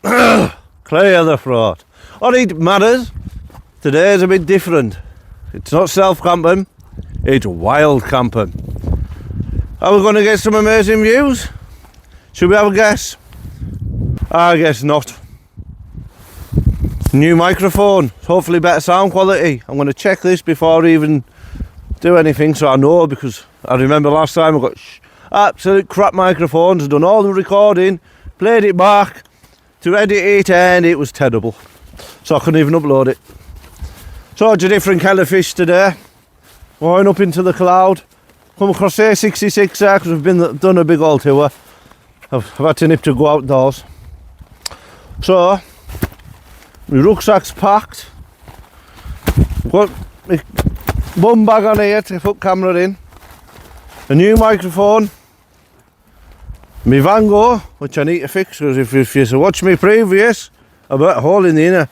Clear the throat. Alright, matters. Today's a bit different. It's not self-camping, it's wild camping. Are we going to get some amazing views? Should we have a guess? I guess not. New microphone, hopefully better sound quality. I'm going to check this before I even do anything so I know, because I remember last time I got absolute crap microphones, done all the recording, played it back to edit it, and it was terrible. So I couldn't even upload it. So it's a different kind of fish today. Going up into the cloud. Come across A66 there because we've done a big old tour. I've had to nip to go outdoors. So my rucksack's packed. Got my bum bag on here to put camera in. A new microphone. My Vango, which I need to fix, because if you watch me previous, I've got a hole in the inner.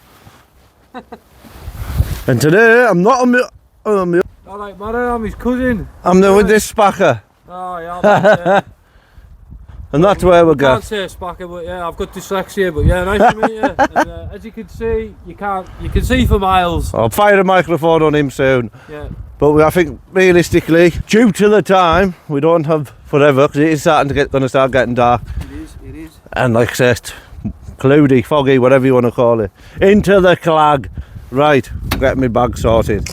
And today I'm not on my. Alright, man, I'm his cousin. I'm there with this spacker. Oh, yeah. And that's where we go. I can't say spacker, but yeah, I've got dyslexia, but yeah, nice to meet you. And, as you can see, you can see for miles. I'll fire a microphone on him soon. Yeah. But I think realistically, due to the time, we don't have forever, because it is starting to going to start getting dark. It is. And like I said, cloudy, foggy, whatever you want to call it. Into the clag. Right, get my bag sorted.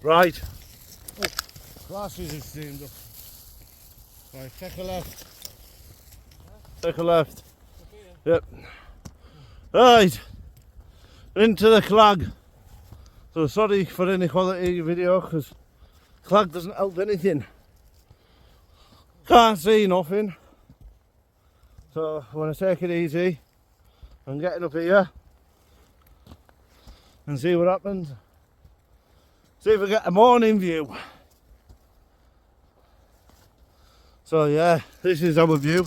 Right. Glasses have steamed up. Right, take a left. Take a left. Yep. Right. Into the clag. So sorry for any quality video, because clag doesn't help anything. Can't see nothing. So I want to take it easy and get it up here and see what happens. See if we get a morning view. So yeah, this is our view.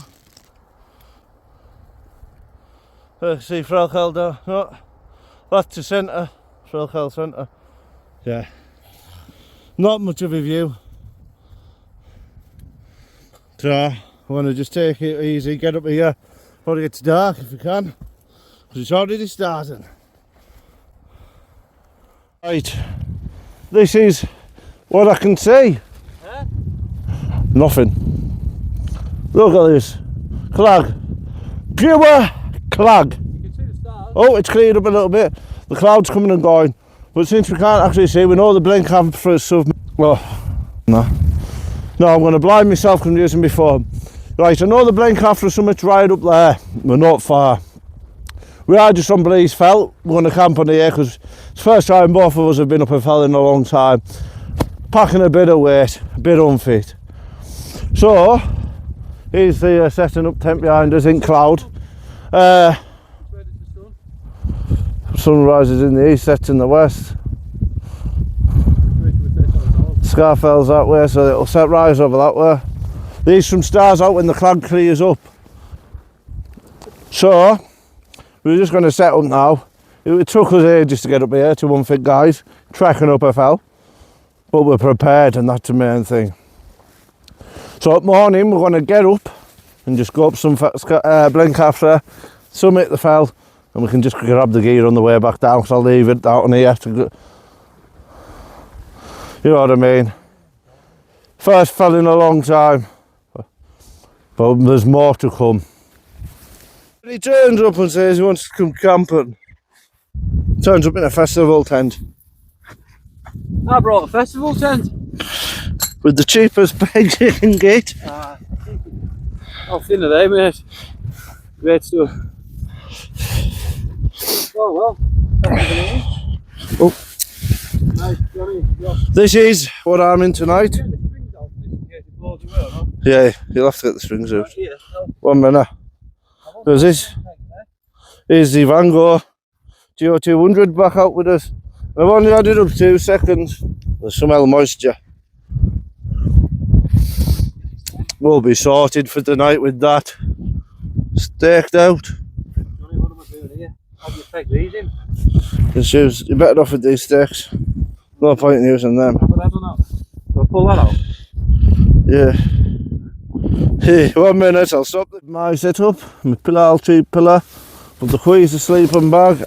See Trailhead, no, that's the centre, Trailhead centre. Yeah, not much of a view. So I want to just take it easy, get up here before it gets dark if we can, because it's already starting. Right, this is what I can see. Huh? Nothing. Look at this. Clag. Pure clag. You can see the stars. Oh, it's cleared up a little bit. The clouds coming and going. But since we can't actually see, we know the Blencathra stuff. Oh, no. No, I'm going to blind myself from using my phone. Right, I know the Blencathra summit's right up there. We're not far. We are just on Blease Fell. We're going to camp on here because it's the first time both of us have been up a fell in a long time. Packing a bit of weight, a bit unfit. So, here's the setting up tent behind us in cloud. Sun rises in the east, sets in the west. Scarfell's that way, so it'll set rise over that way. These some stars out when the clag clears up. So, we're just going to set up now. It took us ages to get up here, to unfit guys, trekking up a fell. But we're prepared, and that's the main thing. So at morning we're going to get up and just go up some Blencathra, summit the fell, and we can just grab the gear on the way back down, because I'll leave it out on here to go. You know what I mean? First fell in a long time, but there's more to come. He turns up and says he wants to come camping. Turns up in a festival tent. I brought a festival tent. With the cheapest pegs you can get. How thin are they, mate? Great stuff. Oh well. Oh. Nice, Johnny. This is what I'm in tonight. Get the strings out in case it blows you out, no? Yeah, you'll have to get the strings out. Yeah, 1 minute. Because this is the Vango GO200 back out with us. I've only had it up 2 seconds. There's some moisture. We'll be sorted for tonight with that. Staked out. Johnny, what am I doing here? How do you take these in? You're better off with these stakes. No point in using them. I'll pull that out. Yeah. 1 minute, I'll stop my setup. My pillar, cheap pillar. Put the quees to sleeping bag.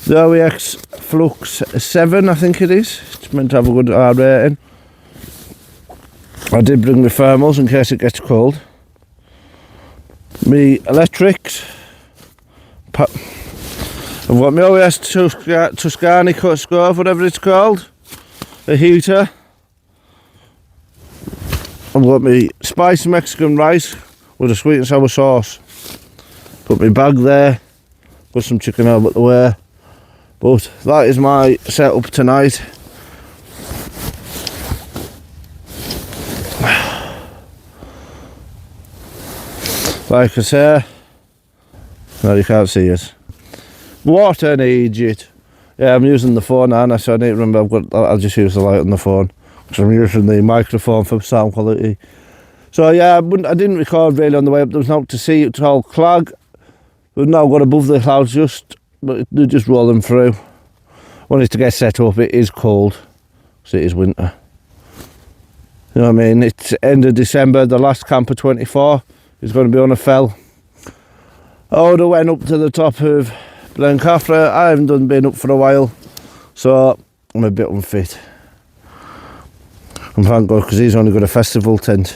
The OEX Flux 7, I think it is. It's meant to have a good hard rating. I did bring my thermals in case it gets cold. Me electrics. I've got my OES Tuscany cut scarf, whatever it's called. A heater. I've got my spicy Mexican rice with a sweet and sour sauce. Put my bag there. Put some chicken out the way. But that is my setup tonight. Like I say, no, you can't see it. What an idiot. Yeah, I'm using the phone now, so I need to remember I'll just use the light on the phone. Because I'm using the microphone for sound quality. So yeah, I didn't record really on the way up. There was nothing to see. It's all clag. We've now got above the clouds but they're just rolling through. Wanted to get set up. It is cold, so it is winter. You know what I mean? It's end of December, the last camp of 24 is going to be on a fell. I would have went up to the top of Blencathra. I haven't been up for a while, so I'm a bit unfit. And thank God, because he's only got a festival tent.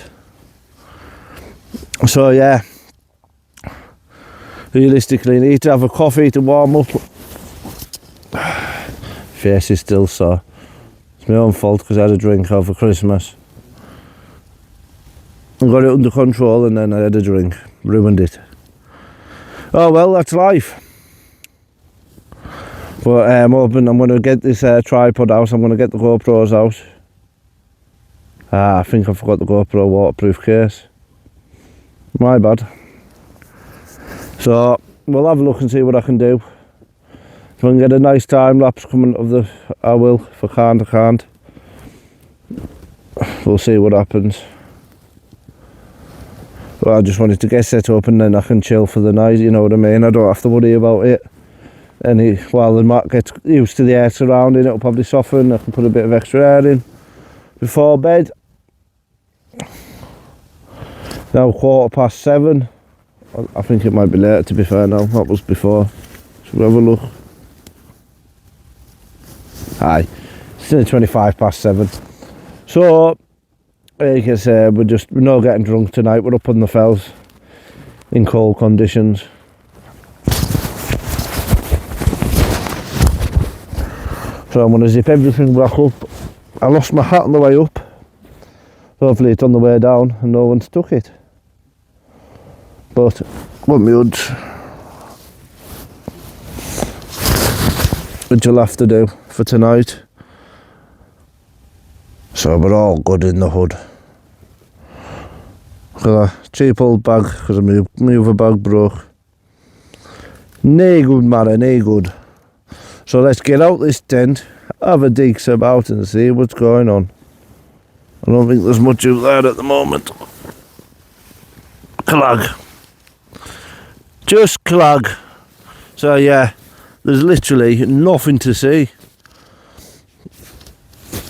So yeah, realistically, I need to have a coffee to warm up. Face is still sore. It's my own fault because I had a drink over Christmas. I got it under control and then I had a drink. Ruined it. Oh well, that's life. But I'm hoping I'm going to get this tripod out. I'm going to get the GoPros out. I think I forgot the GoPro waterproof case. My bad. So we'll have a look and see what I can do. If I can get a nice time lapse coming of the, I will. If I can't, I can't. We'll see what happens. But I just wanted to get set up and then I can chill for the night, you know what I mean? I don't have to worry about it. While the mat gets used to the air surrounding, it'll probably soften. I can put a bit of extra air in before bed. Now 7:15. I think it might be later, to be fair now. That was before. Should we have a look? Aye, it's only 7:25. So, like I say, we're not getting drunk tonight. We're up on the fells in cold conditions. So I'm going to zip everything back up. I lost my hat on the way up. Hopefully it's on the way down and no one's took it. But what my hoods, which I'll have to do for tonight. So we're all good in the hood. Got a cheap old bag because my other bag broke. Nae good, man, nae good. So let's get out this tent, have a dig about and see what's going on. I don't think there's much out there at the moment. Clag. Just clag. So yeah, there's literally nothing to see.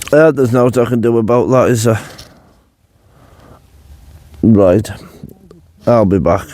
There's nothing I can do about that, is there? Right, I'll be back.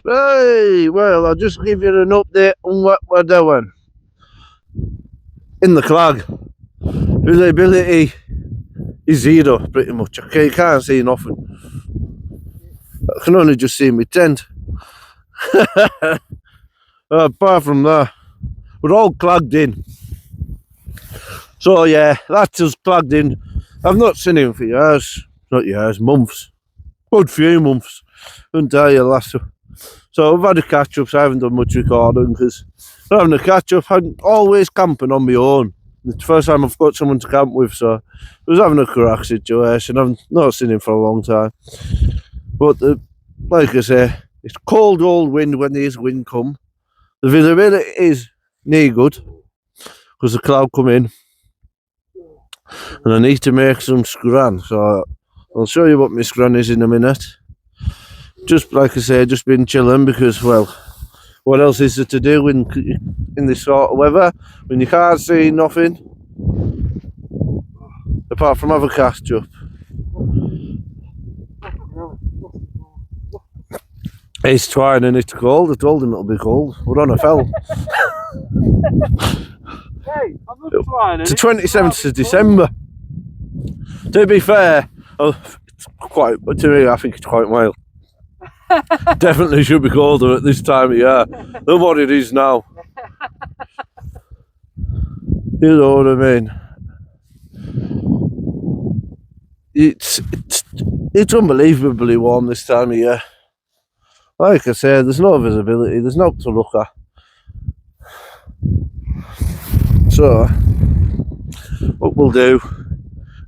Right, well, I'll just give you an update on what we're doing. In the clag, visibility is zero, pretty much. Okay, you can't see nothing. I can only just see my tent. Apart from that, we're all clagged in. So yeah, that's us clagged in. I've not seen him for years. Not years, months. Good few months. Couldn't tell you the last one. So we've had a catch up, so I haven't done much recording because I'm having a catch up. I'm always camping on my own. It's the first time I've got someone to camp with, so I was having a crack situation. I've not seen him for a long time. But like I say, it's cold old wind when there's wind come. The visibility is near good because the cloud come in, and I need to make some scran. So I'll show you what my scran is in a minute. Just like I say, just been chilling because, well, what else is there to do in this sort of weather when you can't see nothing apart from have a cast up. He's trying and it's cold. I told him it'll be cold. We're on a fell. Hey, I'm not trying. It's the 27th of December. To be fair, it's quite, to me, I think it's quite mild. Definitely should be colder at this time of year than what it is now. You know what I mean? It's unbelievably warm this time of year. Like I said, there's no visibility, there's nothing to look at. So, what we'll do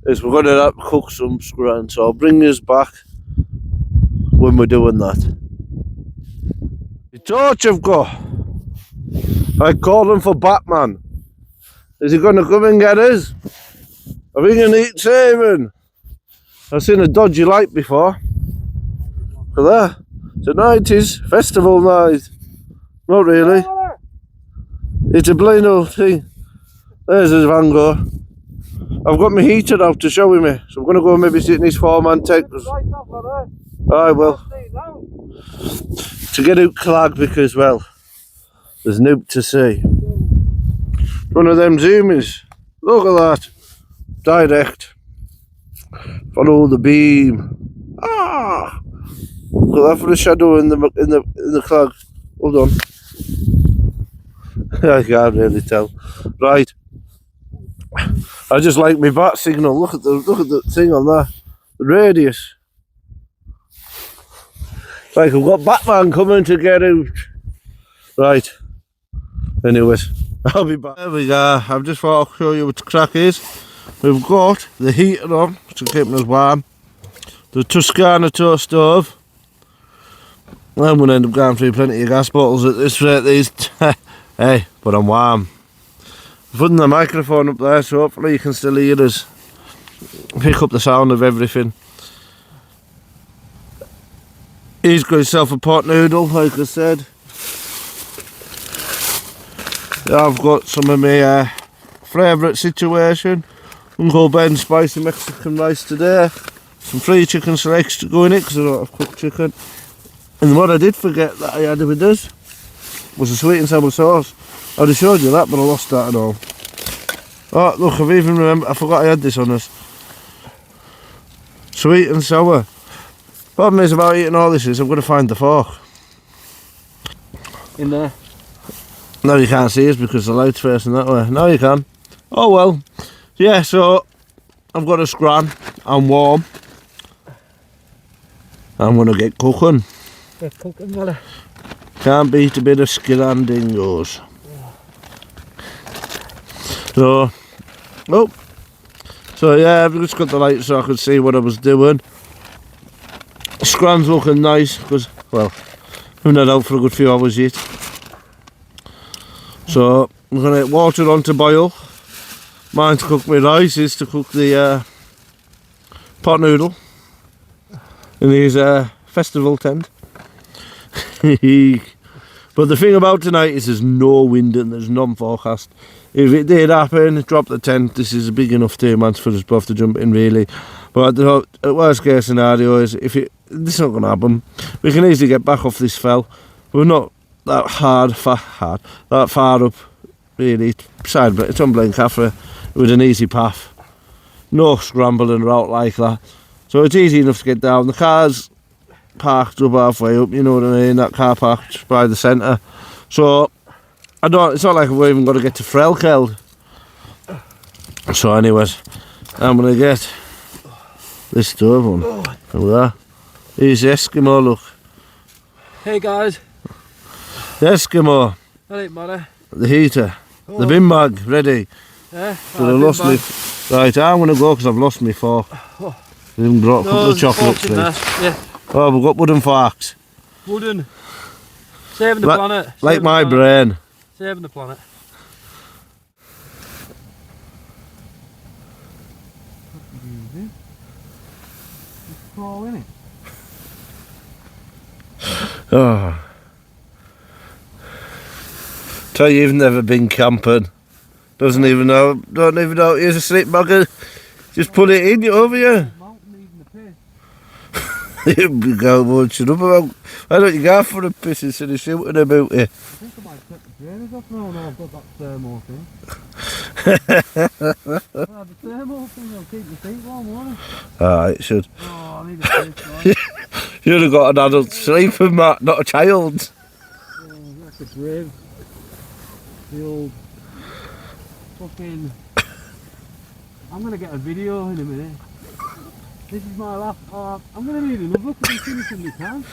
is we're going to have to cook some scran, so I'll bring us back when we're doing that. The torch I've got, I call him for Batman. Is he going to come and get us? I think I need saving. I've seen a dodgy light before. Look at that. Tonight is festival night. Not really. It's a plain old thing. There's his Van Gogh. I've got my heater out to show him me, so I'm going to go and maybe sit in his 4-man tent. I will. To get out Crag because, well, there's no to see. One of them zoomers. Look at that. Direct. Follow the beam. Ah! Look at that for the shadow in the Crag. Hold on. I can't really tell. Right. I just like my bat signal. Look at the thing on that. The radius. Like I've got Batman coming to get out. Right. Anyways, I'll be back. There we go. I've just thought I'll show you what the crack is. We've got the heater on to keep us warm. The Tuscana toast stove. I'm going to end up going through plenty of gas bottles at this rate these. Hey, but I'm warm. I'm putting the microphone up there so hopefully you can still hear us. Pick up the sound of everything. He's got himself a pot noodle, like I said. I've got some of my favourite situation. Uncle Ben's spicy Mexican rice today. Some free chicken selects to go in it because I don't have cooked chicken. And what I did forget that I had with this was a sweet and sour sauce. I'd have showed you that, but I lost that and all. Oh, look, I've even remembered, I forgot I had this on us. Sweet and sour. Problem is about eating all this is I'm going to find the fork. In there. No, you can't see us because the light's facing that way. Now you can. Oh well. Yeah, so I've got a scran. I'm warm. I'm going to get cooking. Get cooking, fella. Can't beat a bit of scran dingoes. So, oh. So yeah, I've just got the light so I could see what I was doing. Scran's looking nice because, well, I've been out for a good few hours yet. So I'm going to get water on to boil. Mine to cook my rice is to cook the pot noodle in his festival tent. But the thing about tonight is there's no wind and there's none forecast. If it did happen, drop the tent. This is a big enough 2 months for us both to jump in really. But the worst case scenario is if this is not going to happen, we can easily get back off this fell. We're not that that far up really. Beside, it's on Blencathra with an easy path. No scrambling route like that. So it's easy enough to get down. The car's parked up halfway up, you know what I mean, that car parked by the centre. So it's not like we've even got to get to Wildcamp. So anyways, I'm going to get this stove on. Look at that. Here's the Eskimo, look. Hey guys. The Eskimo. That ain't matter. The heater. The bin bag, ready. Yeah. So I lost me. Right, I'm going to go because I've lost my fork. I even brought a couple of chocolates. Yeah. Oh, we've got wooden forks. Wooden. Saving the planet. Like Saving my the planet. brain. Saving the planet. Just crawl in it. Oh. Tell you, you've never been camping. Don't even know how to use a sleep bugger. Just put it in over you. You go, well, shut up about. Why don't you go for a piss instead of shooting about it? I think I might take the drainers off now. No, I've got that thermal thing. The thermal thing will keep your feet warm, won't it? Ah, it should. Oh, I need a piss, You'd have got an adult sleeping mat, not a child. That's a grave. The old fucking. I'm gonna get a video in a minute. This is my last. I'm gonna need another look at finishing the can.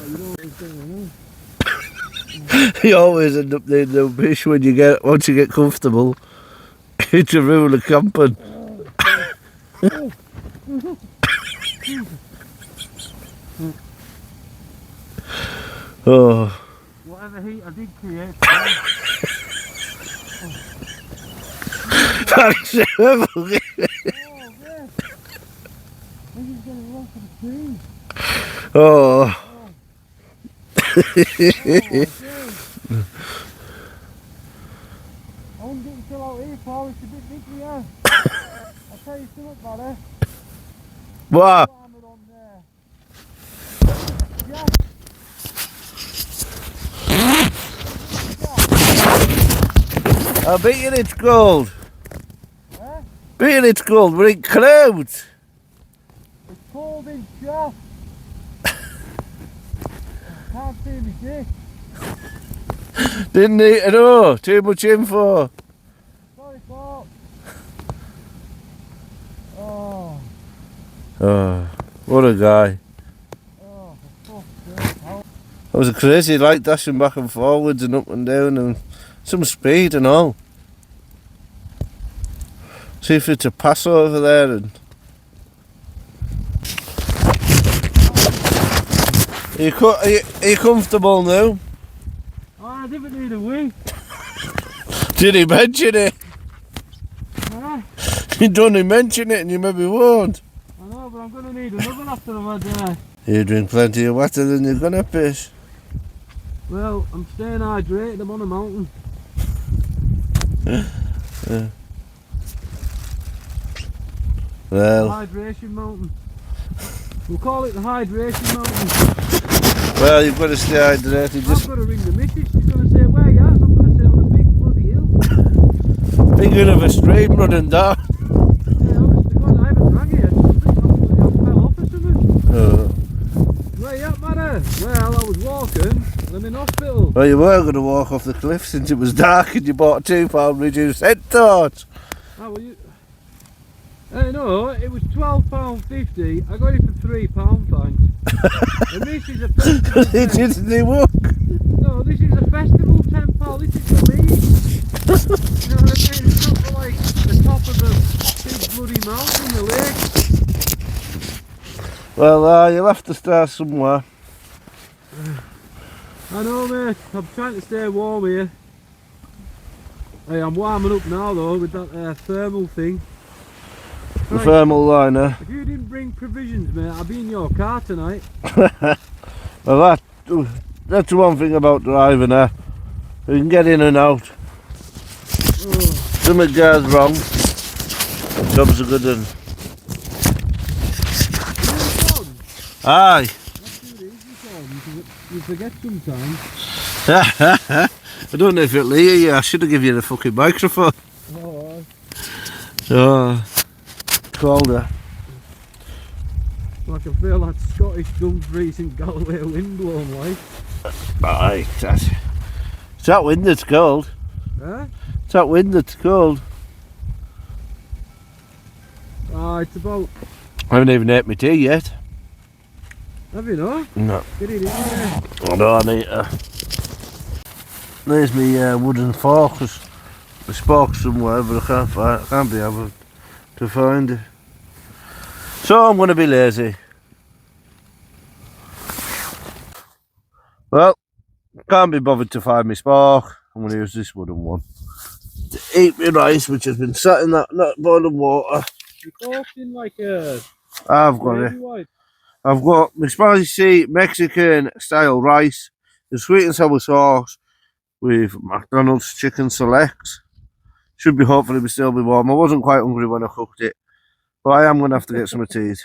You know what I'm saying, You always end up needing a fish when once you get comfortable. It's a rule of camping. Oh. Whatever heat I did create. Thanks. Oh, yeah. This is gonna run for the trees. Oh. I won't get until out here, Paul. It's a bit big here. I'll tell you something about it. What? Hammered on there. I bet you it's gold. Eh? Bet you it's gold. We're in clouds. It's cold in shaft. Can't see me dick. Didn't need to know. Too much info. Sorry, Paul. Oh. Oh, what a guy. Oh, for fuck's sake. That was a crazy like dashing back and forwards and up and down and some speed and all. See if it's a pass over there and are you comfortable now? Oh, I didn't need a wee. Did he mention it? Huh? You don't mention it and you maybe won't. I know, but I'm going to need another after I've had You drink plenty of water than you're gonna piss. Well, I'm staying hydrated, I'm on a mountain. Well, Hydration mountain. We'll call it the hydration mountain. well, you've got to stay hydrated. I've Just got to ring the missus, she's going to say, where you at? I'm going to say, on a big bloody hill. thinking of a stream running down. Yeah, honest to God, I haven't rang it. I fell off or something. Where you at, matter? Well, I was walking and I'm in hospital. Well, you were going to walk off the cliff since it was dark and you bought a £2 reduced head torch. How were you? No, it was £12.50. I got it for £3, thanks. And this is a festival. It didn't work. No, this is a festival £10. This is for me. You know what I mean? It's not for like the top of a big bloody mountain in the lake. Well, you'll have to start somewhere. I know, mate. I'm trying to stay warm here. Hey, I'm warming up now though with that thermal thing. The thermal liner. If you didn't bring provisions, mate, I'll be in your car tonight. Well, that's the one thing about driving, You can get in and out. Oh. Something goes wrong. Job's a good one. Aye. That's too easy, Tom. You forget sometimes. I don't know if it'll hear you. I should have given you the fucking microphone. Oh, Oh, colder. I can feel that Scottish Dumfries and Galway wind blowing like. Aye, it's that wind that's cold. Eh? It's that wind that's cold. It's about. I haven't even ate my tea yet. Have you not? No. Get it in there. I know I need there's my wooden fork. The spork somewhere, but I can't be able to find it. So I'm going to be lazy. Well, can't be bothered to find me spark. I'm going to use this wooden one to eat my rice, which has been sat in that boiling water. You're talking like a I've got it. wife. I've got my spicy Mexican style rice, the sweet and sour sauce with McDonald's chicken selects. Should be hopefully still be warm. I wasn't quite hungry when I cooked it, but I am going to have to get some to eat.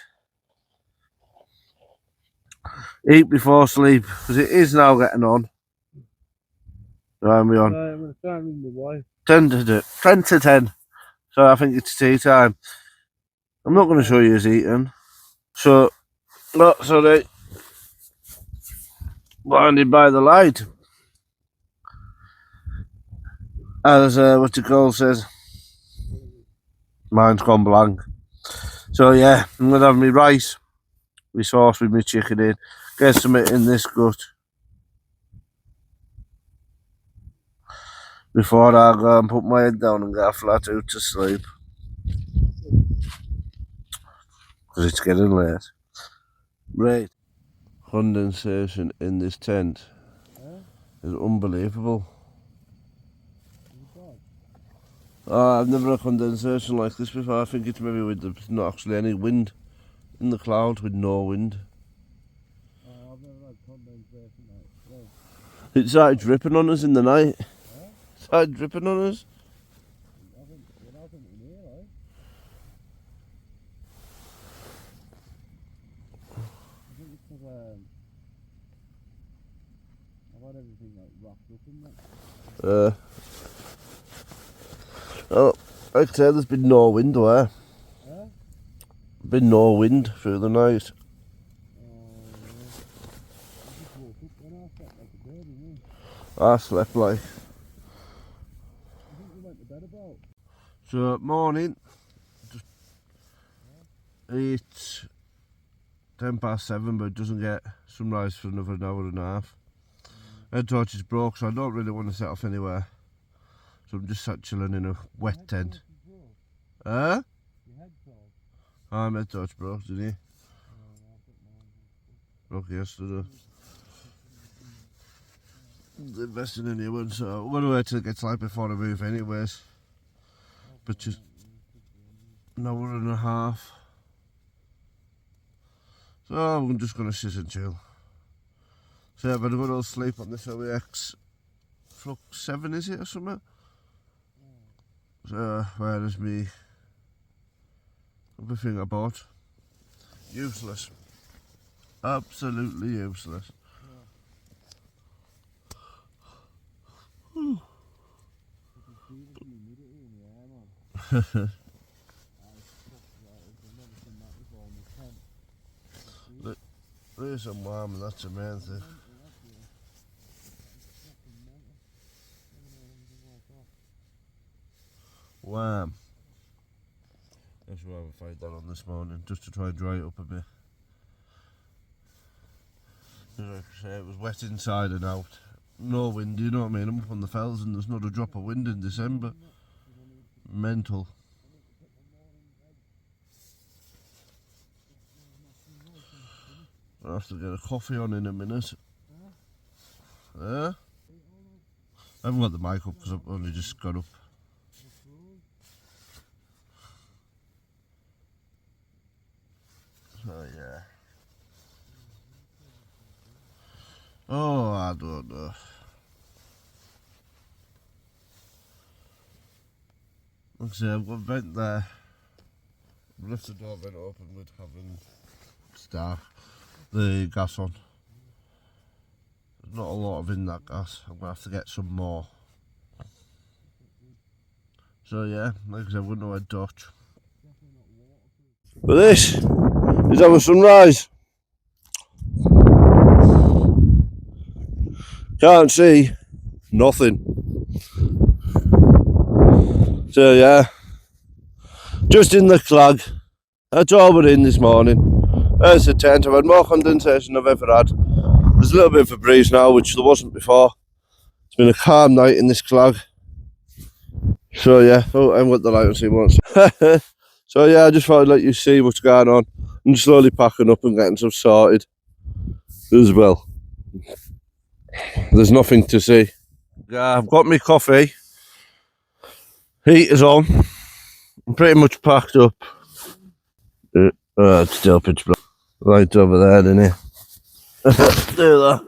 Eat before sleep, because it is now getting on. Right, we on? I'm going to try and ring my wife. 10 to 10. So I think it's tea time. I'm not going to show you us eating. So, that's alright. Blinded by the light. As what you call says, mine's gone blank. So yeah, I'm gonna have my rice, my sauce with my chicken in, get some in this gut before I go and put my head down and get a flat out to sleep. Because it's getting late. Right. Condensation in this tent is unbelievable. I've never had condensation like this before. I think it's maybe with there's not actually any wind in the clouds, with no wind. I've never had condensation like this. It started dripping on us in the night. It started dripping on us. It hasn't in here, eh? I think it's because I've had everything like wrapped up in that. Oh, like I said, there's been no wind there. Been no wind through the night. I slept like. I think we went to bed about. So morning. It's 7:10, but it doesn't get sunrise for another hour and a half. Head torch is broke, so I don't really want to set off anywhere. So I'm just sat chilling in a wet tent. Huh? Your head torch? My head torch broke, didn't he? Broke yesterday. Investing in a new one, so I'm going to wait till it gets light before I move anyways. But just an hour and a half. So I'm just going to sit and chill. So yeah, but I'm going to sleep on this OEX Flux 7, is it, or something? So where is me everything I bought? Useless. Absolutely useless. There's some warm and that's a main thing. Wham. That's why I find that on this morning, just to try and dry it up a bit. Like I say, it was wet inside and out. No wind, you know what I mean? I'm up on the fells and there's not a drop of wind in December. Mental. I'll have to get a coffee on in a minute. I haven't got the mic up because I've only just got up. Oh yeah. Oh, I don't know. Like I say, I've got a vent there. I've left the door vent open with having the gas on. There's not a lot of in that gas. I'm going to have to get some more. So yeah, like I said, we're going to head Dutch. But this is our sunrise. Can't see nothing. So yeah, just in the clag. That's all we're in this morning. There's the tent. I've had more condensation I've ever had. There's a little bit of a breeze now, which there wasn't before. It's been a calm night in this clag. So yeah, oh, I haven't got the light on so you won't see. So yeah, I just thought I'd let you see what's going on. I'm slowly packing up and getting stuff sorted as well. There's nothing to see. I've got my coffee. Heater's on. I'm pretty much packed up. It's still pitch black. Light over there, didn't it? Do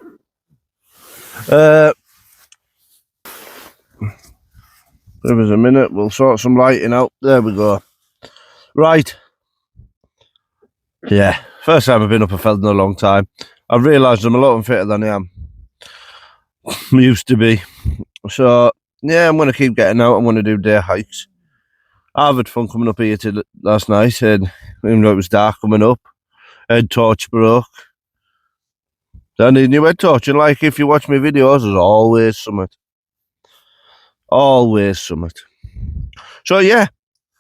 that. Give us a minute, we'll sort some lighting out. There we go. Right. Yeah, first time I've been up a feld in a long time. I've realised I'm a lot fitter than I am. Used to be. So, yeah, I'm going to keep getting out. I'm going to do day hikes. I've had fun coming up here till last night, and even though it was dark coming up, head torch broke. So I need a new head torch, and like if you watch my videos, there's always something. Always something. So yeah,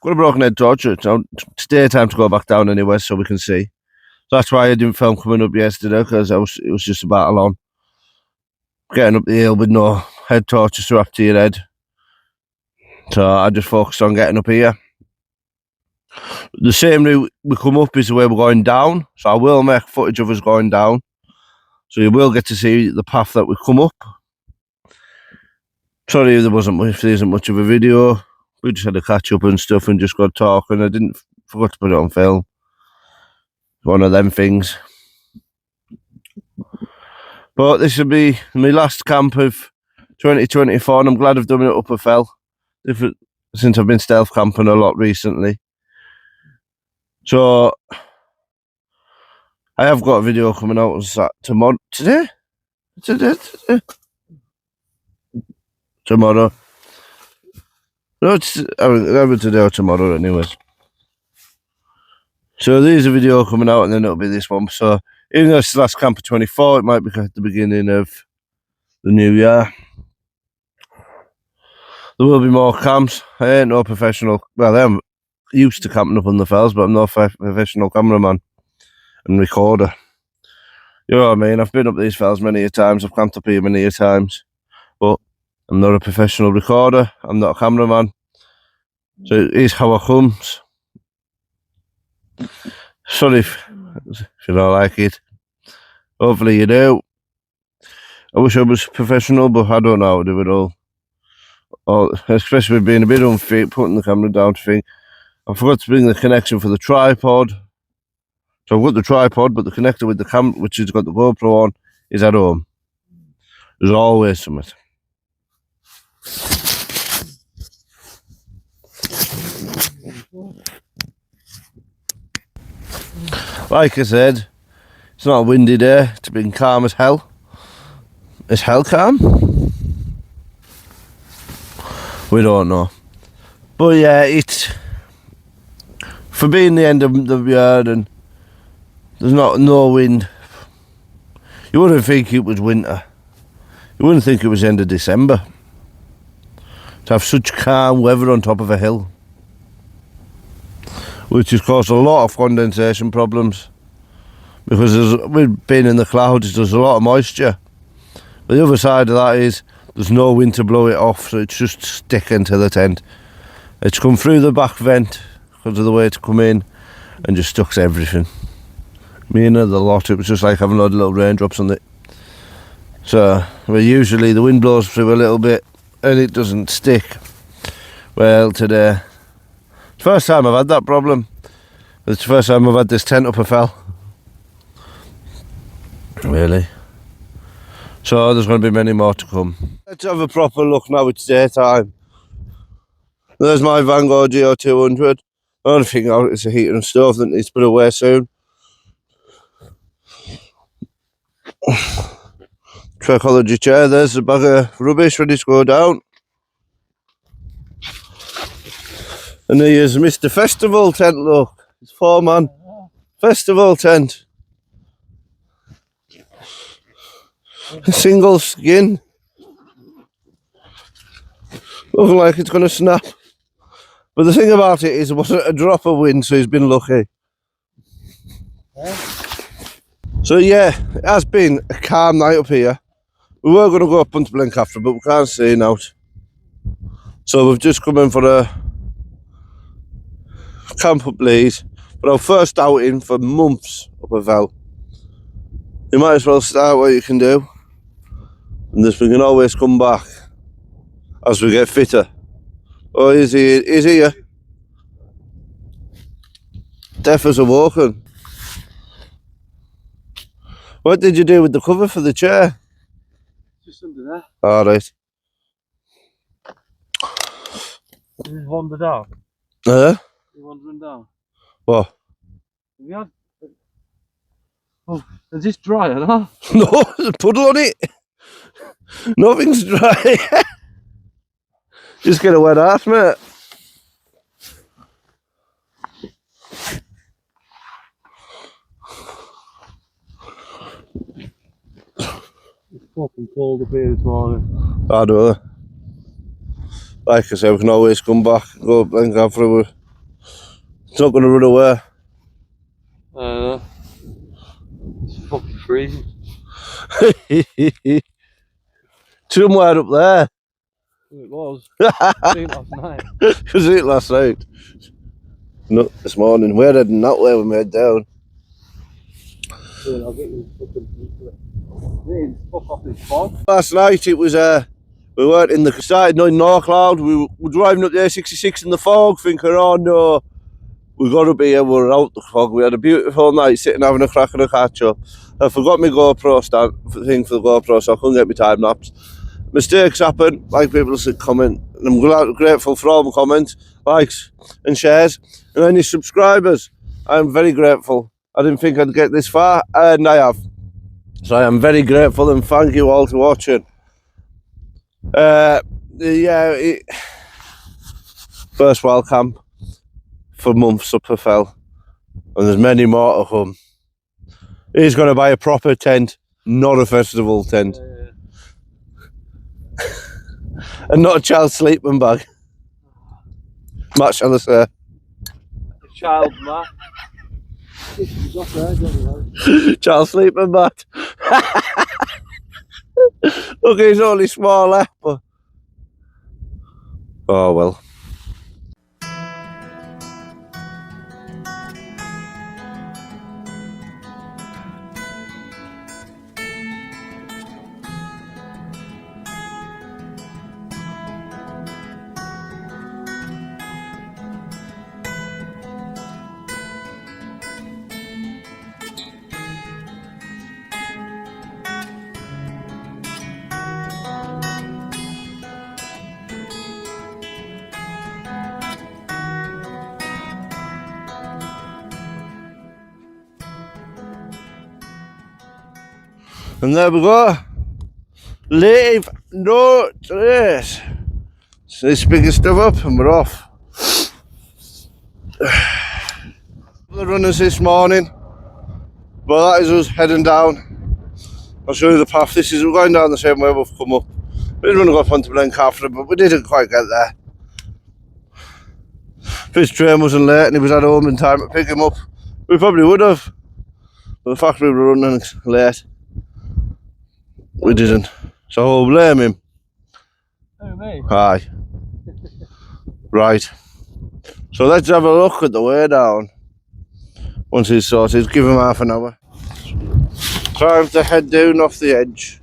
got a broken head torch. It's daytime to go back down anyway, so we can see. So that's why I didn't film coming up yesterday, because it was just a battle on. Getting up the hill with no head torches strapped to your head. So I just focused on getting up here. The same route we come up is the way we're going down. So I will make footage of us going down. So you will get to see the path that we come up. Sorry if there isn't much of a video. We just had a catch up and stuff and just got talking. I forgot to put it on film. One of them things. But this will be my last camp of 2024, and I'm glad I've done it up a fell. Since I've been stealth camping a lot recently. So I have got a video coming out tomorrow. Today? Tomorrow. No, it's either today or tomorrow anyways. So there's a video coming out, and then it'll be this one. So even though it's the last camp of 24, it might be at the beginning of the new year. There will be more camps. I ain't no professional. Well, I'm used to camping up on the fells, but I'm no professional cameraman and recorder. You know what I mean? I've been up these fells many a times. I've camped up here many a times, but I'm not a professional recorder. I'm not a cameraman. So it is how I comes. Sorry if you don't like it. Hopefully you do. I wish I was professional, but I don't know how to do it all. Especially with being a bit unfit, putting the camera down to think. I forgot to bring the connection for the tripod. So I've got the tripod, but the connector with the camera, which has got the GoPro on, is at home. There's always something. Like I said, it's not a windy day. It's been calm as hell. Is hell calm? We don't know. But yeah, it's for being the end of the year and there's no wind. You wouldn't think it was winter. You wouldn't think it was the end of December. To have such calm weather on top of a hill, which has caused a lot of condensation problems, because we've been in the clouds, there's a lot of moisture. But the other side of that is there's no wind to blow it off, so it's just sticking to the tent. It's come through the back vent because of the way it's come in and just stuck to everything. Me and the lot, it was just like having a lot of little raindrops on it. So usually the wind blows through a little bit and it doesn't stick. Well, today, it's the first time I've had that problem. It's the first time I've had this tent up a fell. Really? So there's going to be many more to come. Let's have a proper look now. It's daytime. There's my Vanguard GO200. The only thing out is a heater and stove that needs to put away soon. Tricology chair. There's a bag of rubbish ready to go down. And here's Mr. Festival tent. Look, it's 4-man festival tent. Single skin. Looking like it's going to snap. But the thing about it is it wasn't a drop of wind, so he's been lucky. So yeah, it has been a calm night up here. We were going to go up onto Blencathra, but we can't see now. So we've just come in for a camp up Leeds. But our first outing for months up a Vel. You might as well start what you can do, and this we can always come back as we get fitter. Oh, he's here. Deaf as a walking. What did you do with the cover for the chair? Just under there. Alright. He's wandered down. Huh? He's wandering down. What? Have you had... Oh, is this dry or not? No, there's a puddle on it. Nothing's dry. Just get a wet ass, mate. It's fucking cold up here this morning. I know. Like I said, we can always come back and go Blencathra. It's not going to run away. It's fucking freezing. Somewhere up there. It was. I think last night. Was it last night? No, this morning. We're heading that way when we head down. Dude, I'll get you fucking... Fuck off this fog. Last night it was, we weren't in the started in Knowe Crag. We were driving up the A66 in the fog, thinking, oh no, we got to be here, we're out the fog. We had a beautiful night sitting having a crack and a catch up. I forgot my GoPro thing for the GoPro, so I couldn't get my time lapse. Mistakes happen, like people should comment, and I'm grateful for all the comments, likes and shares, and any subscribers. I'm very grateful. I didn't think I'd get this far, and I have. So I am very grateful and thank you all for watching. First Wildcamp for months up a Fell, and there's many more to come. He's going to buy a proper tent, not a festival tent. And not a child's sleeping bag. Matt, shall I say? A child mat. Child's sleeping mat. Look, he's only small left, but... Oh well. And there we go. Leave no trace. So this biggest stuff up and we're off. The runners this morning. Well, that is us heading down. I'll show you the path. We're going down the same way we've come up. We didn't want to go up onto Blencathra, but we didn't quite get there. If his train wasn't late and he was at home in time to pick him up, we probably would have. But the fact we were running late, we didn't. So I'll blame him. Oh, me? Aye. Right. So let's have a look at the way down. Once he's sorted, give him half an hour. Time to head down off the edge.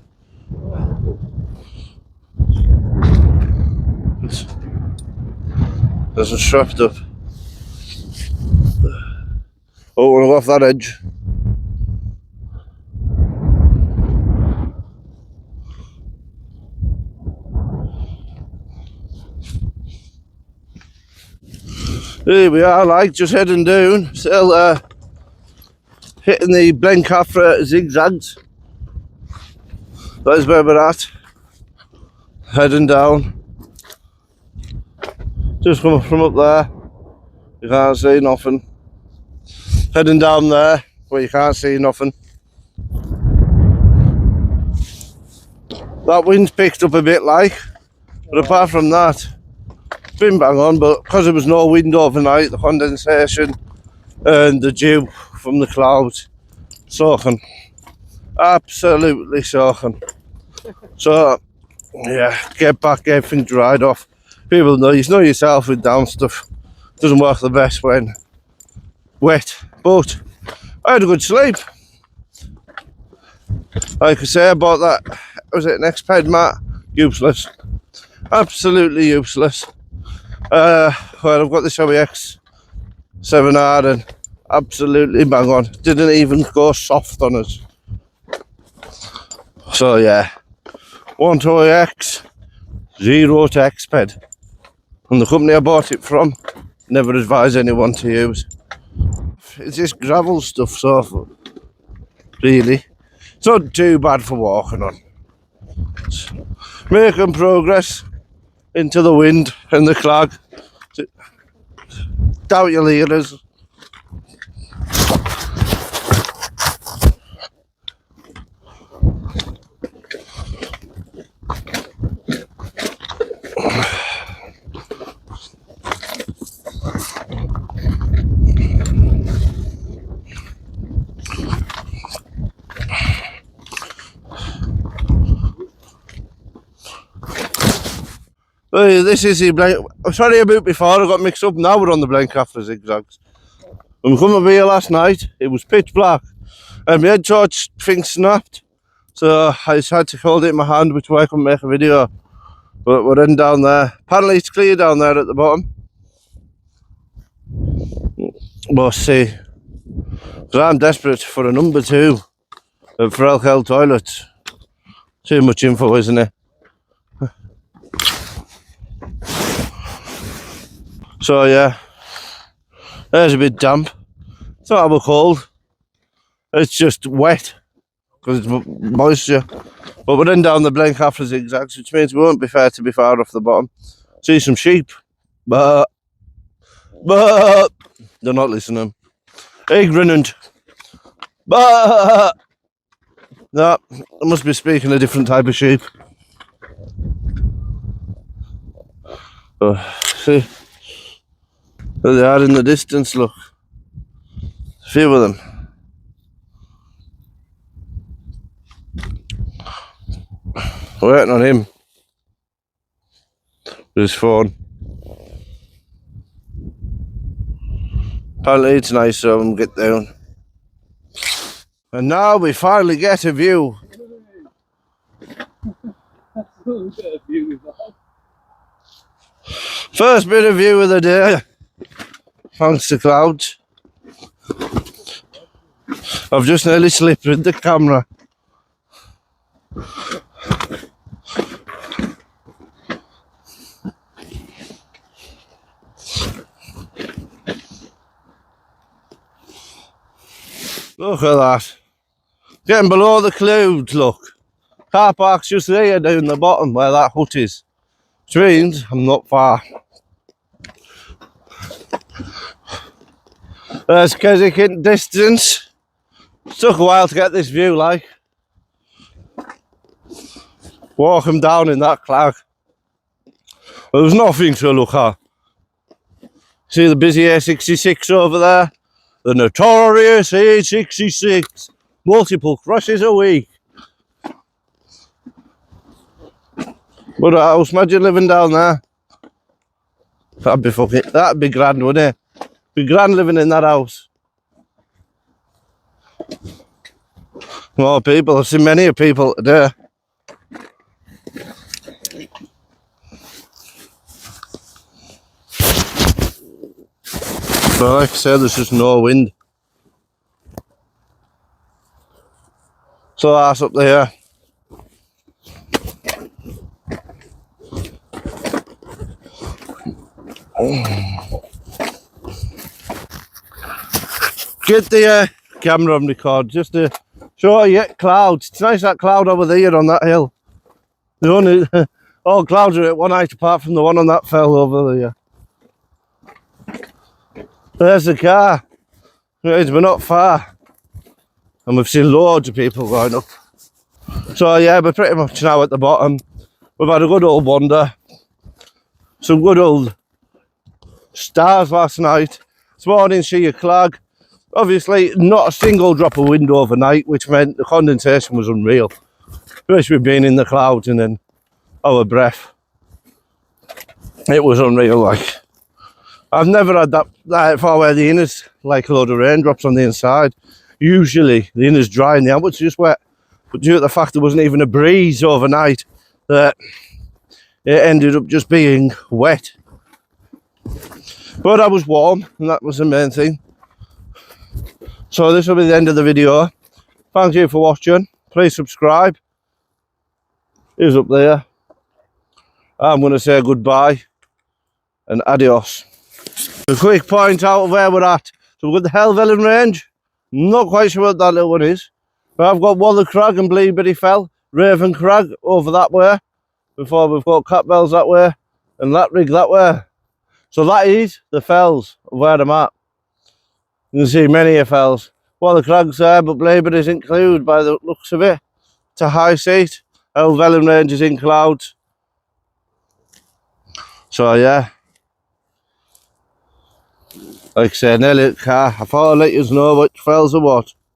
There's a strapped up. Oh, we'll go off that edge. Here we are, like, just heading down, still hitting the Blencathra zigzags. That is where we're at. Heading down. Just coming from up there, you can't see nothing. Heading down there, where you can't see nothing. That wind's picked up a bit, like, but apart from that, been bang on, but because there was no wind overnight, the condensation and the dew from the clouds, soaking, absolutely soaking. So yeah, get back, get everything dried off. People know, you know yourself with down stuff, doesn't work the best when wet, but I had a good sleep. Like I say, I bought that, was it an X-Ped mat? Useless. Absolutely useless. Well, I've got the Showy X7R and absolutely bang on. Didn't even go soft on us. So yeah, 1 to X, 0 to X-Ped. And the company I bought it from never advise anyone to use. It's just gravel stuff, so really, it's not too bad for walking on. It's making progress into the wind and the crag. Doubt your leaders. This is the sorry about before, I got mixed up. Now we're on the Blencathra zigzags. When we come over here last night, it was pitch black and my head torch thing snapped, so I just had to hold it in my hand, which way I couldn't make a video. But we're in down there. Apparently it's clear down there at the bottom. We'll see. Because I'm desperate for a number 2 for alcohol toilets. Too much info, isn't it? So yeah, there's a bit damp. It's not ever cold. It's just wet because it's moisture. But we're in down the Blencathra zigzags, which means we won't be fair to be far off the bottom. See some sheep, but they're not listening. Ignorant, but no, I must be speaking a different type of sheep. See. There they are in the distance, look. A few of them. Waiting on him. With his phone. Apparently it's nice, so I'm get down. And now we finally get a view. First bit of view of the day. Thanks to clouds. I've just nearly slipped with the camera. Look at that. Getting below the clouds, look. Car park's just there down the bottom where that hut is. Which means I'm not far. There's Keswick in distance. It took a while to get this view, like. Walking down in that clag. There was nothing to look at. See the busy A66 over there? The notorious A66. Multiple crashes a week. But a house, imagine living down there. That'd be grand, wouldn't it? Be grand living in that house. More people, I've seen many people today. But like I said, there's just no wind. So that's up there. Get the camera on record just to show you clouds. It's nice that cloud over there on that hill. The only all clouds are at one height apart from the one on that fell over there. There's the car. We're not far. And we've seen loads of people going up. So yeah, we're pretty much now at the bottom. We've had a good old wander. Some good old stars last night. This morning, see a clag. Obviously, not a single drop of wind overnight, which meant the condensation was unreal. Especially with being in the clouds and then our breath. It was unreal, like. I've never had that far where the inner's like a load of raindrops on the inside. Usually the inner's dry and the outward's just wet. But due to the fact there wasn't even a breeze overnight, that it ended up just being wet. But I was warm, and that was the main thing. So this will be the end of the video. Thank you for watching. Please subscribe. He's up there. I'm going to say goodbye and adios. A quick point out of where we're at. So we've got the Helvellyn range. Not quite sure what that little one is. But I've got Knowe Crag and Blencathra Fell, Raven Crag over that way. Before we've got Catbells that way and that rig that way. So that is the fells of where I'm at. You can see many a fells. Knowe Crag's there, but Blencathra is included by the looks of it. To high seat. Helvellyn range is in clouds. So yeah. Like I say, nearly at the car. I thought I'd let you know which fells are what.